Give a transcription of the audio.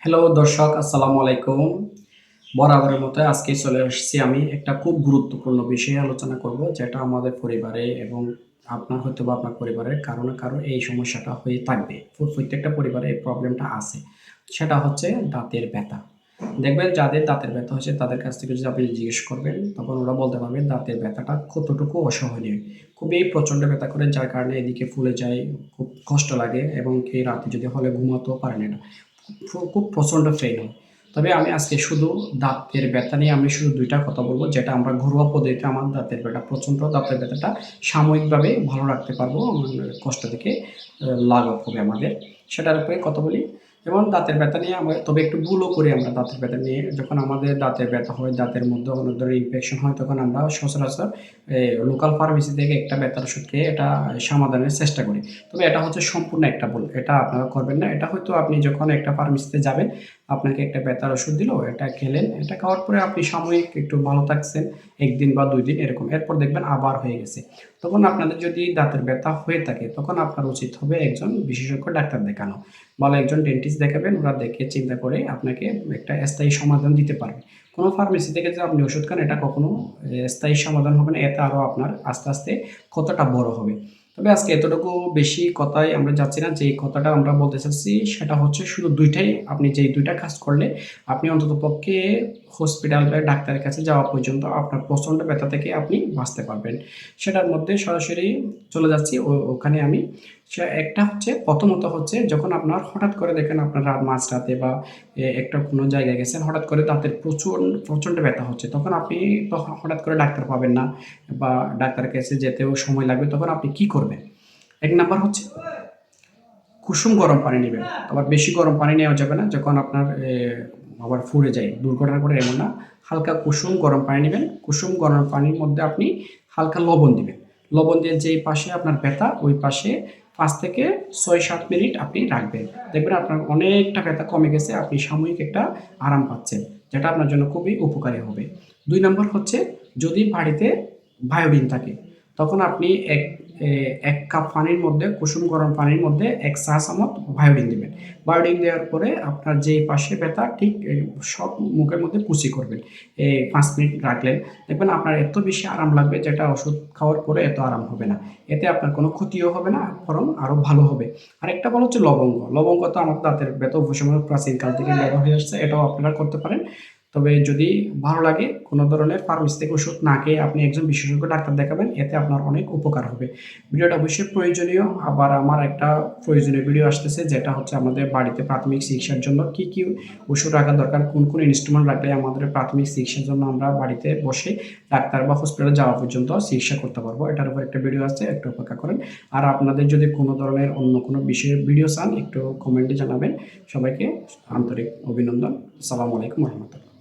Hello দর্শক, আসসালামু আলাইকুম। বরাবরের মতো আজকে চলে আসছি আমি একটা খুব গুরুত্বপূর্ণ বিষয়ে আলোচনা করব, যেটা আমাদের পরিবারে এবং আপনার হয়তোবা আপনার পরিবারের কারো না কারো এই সমস্যাটা হয়ে থাকবে। প্রত্যেকটা পরিবারে এই প্রবলেমটা আছে। সেটা হচ্ছে দাঁতের ব্যথা। দেখবেন যাদের দাঁতের ব্যথা হচ্ছে তাদের কাছ থেকে যদি আপনি জিজ্ঞেস করবেন, তখন ওরা বলতে পারবে দাঁতের ব্যথাটা কতটুকু অসহনীয়। খুবই প্রচণ্ড ব্যথা করে, যার কারণে এদিকে ফুলে যায়, খুব কষ্ট লাগে এবং কি রাতে যদি হলে ঘুমাতেও পারেন না। খুব প্রচণ্ড পেইন হয়। তবে আমি আজকে শুধু দাঁতের ব্যথা নিয়ে আমি শুধু ২ টা কথা বলব, যেটা আমরা ঘরোয়া পদ্ধতিতে আমার দাঁতের ব্যথাটা সাময়িকভাবে ভালো রাখতে পারবো। কষ্ট থেকে লাঘব হবে আমাদের। সেটার উপরে কথা বলি। যেমন দাঁতের ব্যথা নিয়ে আমরা তবে একটু ভুলও করি আমরা দাঁতের ব্যথা নিয়ে। যখন আমাদের দাঁতের ব্যথা হয়, দাঁতের মধ্যে অনেক ধরনের ইনফেকশন হয়, তখন আমরা সচরাচর লোকাল ফার্মেসি থেকে একটা ব্যথার ওষুধ খেয়ে এটা সমাধানের চেষ্টা করি। তবে এটা হচ্ছে সম্পূর্ণ একটা ভুল। এটা আপনারা করবেন না। এটা হয়তো আপনি যখন একটা ফার্মেসিতে যাবেন, আপনাকে একটা ব্যথার ওষুধ দিল, এটা খেলেন। এটা খাওয়ার পরে আপনি সাময়িক একটু ভালো থাকছেন, ১ দিন বা ২ দিন এরকম। এরপর দেখবেন আবার হয়ে গেছে। তখন আপনাদের যদি দাঁতের ব্যথা হয়ে থাকে, তখন আপনার উচিত হবে একজন বিশেষজ্ঞ ডাক্তার দেখানো। ভালো একজন ডেন্টিস্ট দেখাবেন। ওরা দেখে চিন্তা করে আপনাকে একটা স্থায়ী সমাধান দিতে পারবে। কোনো ফার্মেসি থেকে যে আপনি ওষুধ খান, এটা কখনো স্থায়ী সমাধান হবে না। এতে আরো আপনার আস্তে, আস্তে ক্ষতটা বড় হবে। তবে আজকে এতটুকু বেশি কথায় আমরা যাচ্ছি না। যেই কথাটা আমরা বলতে চাচ্ছি সেটা হচ্ছে শুধু ২ টাই, আপনি যেই ২ টা কাজ করলে আপনি অন্ততপক্ষে হসপিটাল বা ডাক্তারের কাছে যাওয়া পর্যন্ত আপনার প্রচণ্ড ব্যথা থেকে আপনি বাঁচতে পারবেন। সেটার মধ্যে সরাসরি চলে যাচ্ছি ওখানে আমি। একটা হচ্ছে, প্রথমত হচ্ছে, যখন আপনার হঠাৎ করে দেখেন আপনার মাঝরাতে বা একটা কোনো জায়গায় গেছেন, হঠাৎ করে দাঁতের প্রচণ্ড ব্যথা হচ্ছে, তখন আপনি তো হঠাৎ করে ডাক্তার পাবেন না বা ডাক্তারের কাছে যেতেও সময় লাগবে। তখন আপনি কি করবেন? ১ নাম্বার হচ্ছে কুসুম গরম পানি নিবেন। আবার বেশি গরম পানি নেওয়া যাবে না, যখন আপনার আবার ফুরে যায়। দুর্ঘটনা ঘটে এমন না। হালকা কুসুম গরম পানি নিবেন। কুসুম গরম পানির মধ্যে আপনি হালকা লবণ দিবেন। লবণ দিয়ে যেই পাশে আপনার ব্যথা, ওই পাশে ৫ থেকে ৬-৭ মিনিট আপনি রাখবেন। দেখবেন আপনার অনেকটা ব্যথা কমে গেছে। আপনি সাময়িক একটা আরাম পাচ্ছেন, যেটা আপনার জন্য খুবই উপকারী হবে। ২ নম্বর হচ্ছে, যদি বাড়িতে বায়োডিন থাকে, তখন আপনি ১ কাপ পানির মধ্যে, কুসুম গরম পানির মধ্যে ১ চা চামচ বায়োডিন দিবেন। বায়োডিন দেওয়ার পরে আপনার যে পাশে ব্যথা, ঠিক সব মুখের মধ্যে কুচি করবেন। ৫ মিনিট রাখলেন। দেখবেন আপনার এত বেশি আরাম লাগবে, যেটা ওষুধ খাওয়ার পরে এত আরাম হবে না। এতে আপনার কোনো ক্ষতিও হবে না, বরং আরো ভালো হবে। আরেকটা বলা হচ্ছে লবঙ্গ। লবঙ্গ তো আমাদের দাঁতের ব্যথা উপশমের প্রাচীনকাল থেকে ব্যবহার হয়ে আসছে। এটাও আপনারা করতে পারেন। তবে যদি ভালো লাগে, কোনো ধরনের ফার্মেসি থেকে ওষুধ না খেয়ে আপনি একজন বিশেষজ্ঞ ডাক্তার দেখাবেন। এতে আপনার অনেক উপকার হবে। ভিডিওটা অবশ্যই প্রয়োজনীয়। আবার আমার একটা প্রয়োজনীয় ভিডিও আসতেছে, যেটা হচ্ছে আমাদের বাড়িতে প্রাথমিক চিকিৎসার জন্য কি, কি ওষুধ রাখা দরকার, কোন, কোন ইনস্ট্রুমেন্ট রাখলে আমাদের প্রাথমিক চিকিৎসার জন্য আমরা বাড়িতে বসে ডাক্তার বা হসপিটালে যাওয়া পর্যন্ত চিকিৎসা করতে পারবো। এটার উপর একটা ভিডিও আছে, একটু অপেক্ষা করেন। আর আপনাদের যদি কোনো ধরনের অন্য কোনো বিষয়ের ভিডিও চান, একটু কমেন্টে জানাবেন। সবাইকে আন্তরিক অভিনন্দন। আসসালামু আলাইকুম ওয়া রাহমাতুল্লাহ।